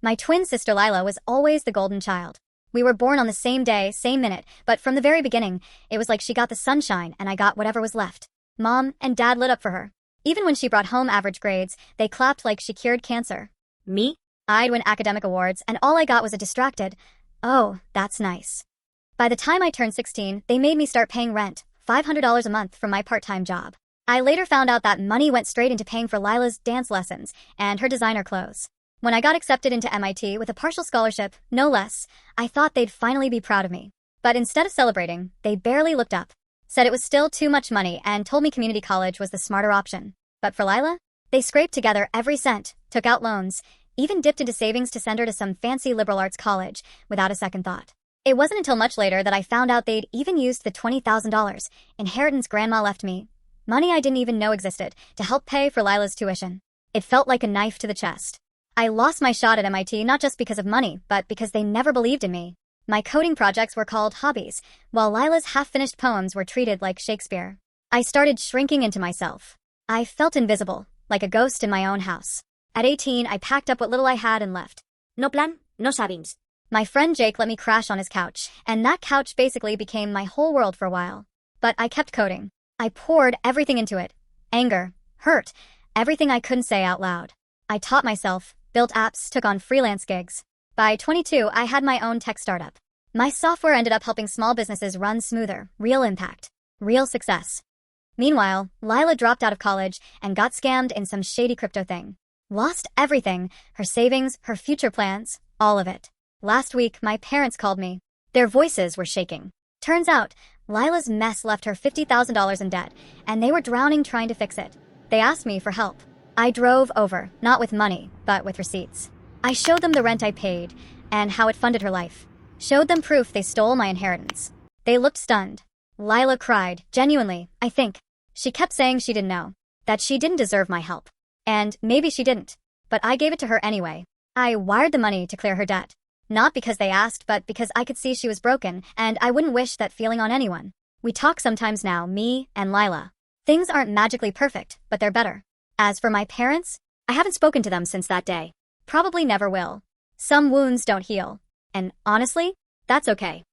My twin sister Lila was always the golden child. We were born on the same day, same minute, but from the very beginning, it was like she got the sunshine and I got whatever was left. Mom and Dad lit up for her. Even when she brought home average grades, they clapped like she cured cancer. Me? I'd win academic awards, and all I got was a distracted, "Oh, that's nice." By the time I turned 16, they made me start paying rent, $500 a month from my part-time job. I later found out that money went straight into paying for Lila's dance lessons and her designer clothes. When I got accepted into MIT with a partial scholarship, no less, I thought they'd finally be proud of me. But instead of celebrating, they barely looked up, said it was still too much money, and told me community college was the smarter option. But for Lila, they scraped together every cent, took out loans, even dipped into savings to send her to some fancy liberal arts college without a second thought. It wasn't until much later that I found out they'd even used the $20,000 inheritance Grandma left me, money I didn't even know existed, to help pay for Lila's tuition. It felt like a knife to the chest. I lost my shot at MIT not just because of money, but because they never believed in me. My coding projects were called hobbies, while Lila's half-finished poems were treated like Shakespeare. I started shrinking into myself. I felt invisible, like a ghost in my own house. At 18, I packed up what little I had and left. No plan, no sabins. My friend Jake let me crash on his couch, and that couch basically became my whole world for a while. But I kept coding. I poured everything into it. Anger, hurt, everything I couldn't say out loud. I taught myself, built apps, took on freelance gigs. By 22, I had my own tech startup. My software ended up helping small businesses run smoother, real impact, real success. Meanwhile, Lila dropped out of college and got scammed in some shady crypto thing. Lost everything, her savings, her future plans, all of it. Last week, my parents called me. Their voices were shaking. Turns out, Lila's mess left her $50,000 in debt, and they were drowning trying to fix it. They asked me for help. I drove over, not with money, but with receipts. I showed them the rent I paid, and how it funded her life. Showed them proof they stole my inheritance. They looked stunned. Lila cried, genuinely, I think. She kept saying she didn't know, that she didn't deserve my help. And maybe she didn't, but I gave it to her anyway. I wired the money to clear her debt. Not because they asked, but because I could see she was broken, and I wouldn't wish that feeling on anyone. We talk sometimes now, me and Lila. Things aren't magically perfect, but they're better. As for my parents, I haven't spoken to them since that day. Probably never will. Some wounds don't heal. And honestly, that's okay.